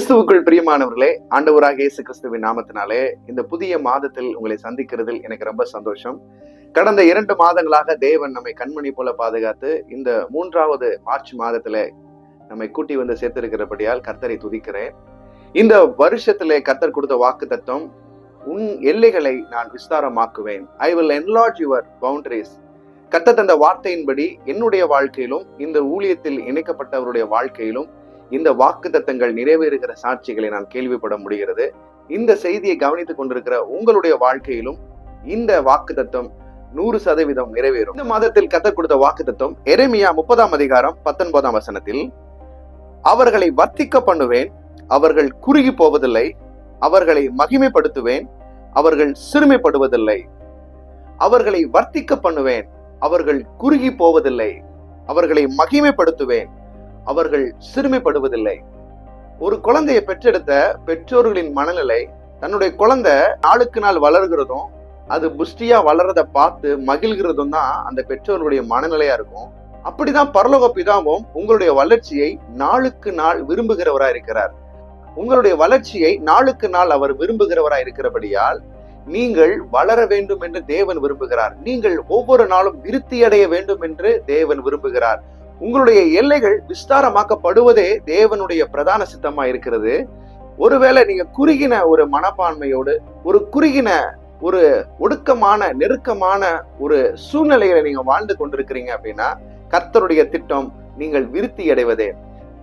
கிறிஸ்துவுக்குள் பிரியமானவர்களே, ஆண்டவராக இயேசு கிறிஸ்துவின் நாமத்தினாலே இந்த புதிய மாதத்தில் உங்களை சந்திக்கிறதில் எனக்கு ரொம்ப சந்தோஷம். கடந்த 2 மாதங்களாக தேவன் நம்மை கண்மணி போல பாதுகாத்து இந்த 3வது மார்ச் மாதத்திலே நம்மை கூட்டி வந்து சேர்த்திருக்கிறபடியால் கர்த்தரை துதிக்கிறேன். இந்த வருஷத்திலே கர்த்தர் கொடுத்த வாக்குத்தத்தம், உன் எல்லைகளை நான் விஸ்தாரமாக்குவேன். I will enlarge your boundaries. கர்த்தர் தந்த வார்த்தையின்படி என்னுடைய வாழ்க்கையிலும் இந்த ஊழியத்தில் இணைக்கப்பட்டவருடைய வாழ்க்கையிலும் இந்த வாக்குத்தத்தங்கள் நிறைவேறுகிற சாட்சிகளை நான் கேள்விப்பட முடிகிறது. இந்த செய்தியை கவனித்துக் கொண்டிருக்கிற உங்களுடைய வாழ்க்கையிலும் இந்த வாக்குத்தத்தம் 100% நிறைவேறும். இந்த மாதத்தில் கர்த்தர் கொடுத்த வாக்குத்தத்தம் எரேமியா 30ஆம் அதிகாரம் 19ஆம் வசனத்தில், அவர்களை வர்த்திக்க பண்ணுவேன், அவர்கள் குறுகி போவதில்லை, அவர்களை மகிமைப்படுத்துவேன், அவர்கள் சிறுமைப்படுவதில்லை. அவர்களை வர்த்திக்க பண்ணுவேன், அவர்கள் குறுகி போவதில்லை, அவர்களை மகிமைப்படுத்துவேன், அவர்கள் சிறுமைப்படுவதில்லை. ஒரு குழந்தையை பெற்றெடுத்த பெற்றோர்களின் மனநிலை, தன்னுடைய குழந்தை நாளுக்கு நாள் வளர்கிறதும் அது புஷ்டியா வளர்றத பார்த்து மகிழ்கிறதும் தான் அந்த பெற்றோர்களுடைய மனநிலையா இருக்கும். அப்படிதான் பரலோக பிதாவும் உங்களுடைய வளர்ச்சியை நாளுக்கு நாள் விரும்புகிறவராய் இருக்கிறார். உங்களுடைய வளர்ச்சியை நாளுக்கு நாள் அவர் விரும்புகிறவராய் இருக்கிறபடியால் நீங்கள் வளர வேண்டும் என்று தேவன் விரும்புகிறார். நீங்கள் ஒவ்வொரு நாளும் விருத்தி அடைய வேண்டும் என்று தேவன் விரும்புகிறார். உங்களுடைய எல்லைகள் விஸ்தாரமாக்கப்படுவதே தேவனுடைய பிரதான சித்தமா இருக்கிறது. ஒருவேளை நீங்க குறுகின ஒரு மனப்பான்மையோடு, ஒரு குறுகின ஒரு ஒடுக்கமான நெருக்கமான ஒரு சூழ்நிலையில நீங்க வாழ்ந்து கொண்டிருக்கிறீங்க அப்படின்னா, கர்த்தருடைய திட்டம் நீங்கள் விருத்தி அடைவதே,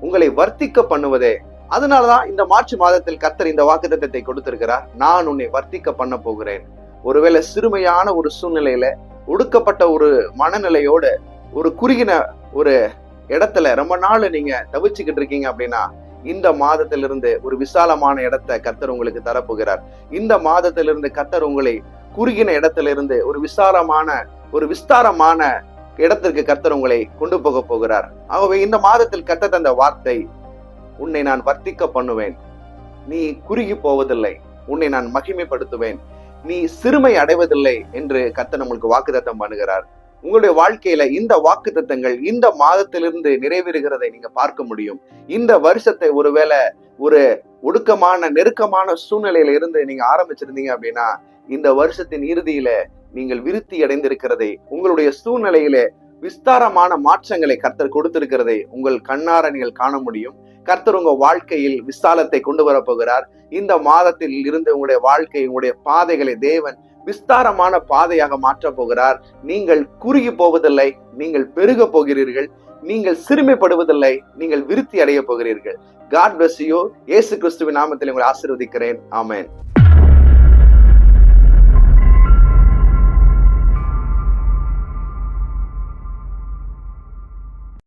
உங்களை வர்த்திக்க பண்ணுவதே. அதனாலதான் இந்த மார்ச் மாதத்தில் கர்த்தர் இந்த வாக்குத்தத்தத்தை கொடுத்திருக்கிறார். நான் உன்னை வர்த்திக்க பண்ண போகிறேன். ஒருவேளை சிறுமையான ஒரு சூழ்நிலையில, ஒடுக்கப்பட்ட ஒரு மனநிலையோட, ஒரு குறுகின ஒரு இடத்துல ரொம்ப நாள் நீங்க தவிச்சுக்கிட்டு இருக்கீங்க அப்படின்னா, இந்த மாதத்திலிருந்து ஒரு விசாலமான இடத்தை கர்த்தர் உங்களுக்கு தரப்போகிறார். இந்த மாதத்திலிருந்து கர்த்தர் உங்களை குறுகின இடத்துல இருந்து ஒரு விஸ்தாரமான இடத்திற்கு கர்த்தர் உங்களை கொண்டு போக போகிறார். ஆகவே இந்த மாதத்தில் கர்த்தர் தந்த வார்த்தை, உன்னை நான் வர்த்திக்க பண்ணுவேன், நீ குறுகி போவதில்லை, உன்னை நான் மகிமைப்படுத்துவேன், நீ சிறுமை அடைவதில்லை என்று கர்த்தர் நம்மளுக்கு வாக்குத்தத்தம் பண்ணுகிறார். உங்களுடைய வாழ்க்கையில இந்த வாக்குத்தத்தங்கள் இந்த மாதத்திலிருந்து நிறைவேறுகிறதை நீங்க பார்க்க முடியும். இந்த வருஷத்தை ஒருவேளை ஒரு ஒடுக்கமான நெருக்கமான சூழ்நிலையில இருந்து நீங்க ஆரம்பிச்சிருந்தீங்க அப்படின்னா, இந்த வருஷத்தின் இறுதியில நீங்கள் விருத்தி அடைந்திருக்கிறதை, உங்களுடைய சூழ்நிலையில விஸ்தாரமான மாற்றங்களை கர்த்தர் கொடுத்திருக்கிறதை உங்கள் கண்ணார நீங்கள் காண முடியும். கர்த்தர் உங்க வாழ்க்கையில் விசாலத்தை கொண்டு வரப்போகிறார். இந்த மாதத்தில் இருந்து உங்களுடைய வாழ்க்கை, உங்களுடைய பாதைகளை தேவன் விஸ்தாரமான பாதையாக மாற்றப் போகிறார். நீங்கள் குறுகி போவதில்லை, நீங்கள் பெருக போகிறீர்கள், நீங்கள் சிறுமைப்படுவதில்லை, நீங்கள் விருத்தி அடைய போகிறீர்கள். God bless you. இயேசு கிறிஸ்துவின் நாமத்தில் உங்களை ஆசீர்வதிக்கிறேன். ஆமென்.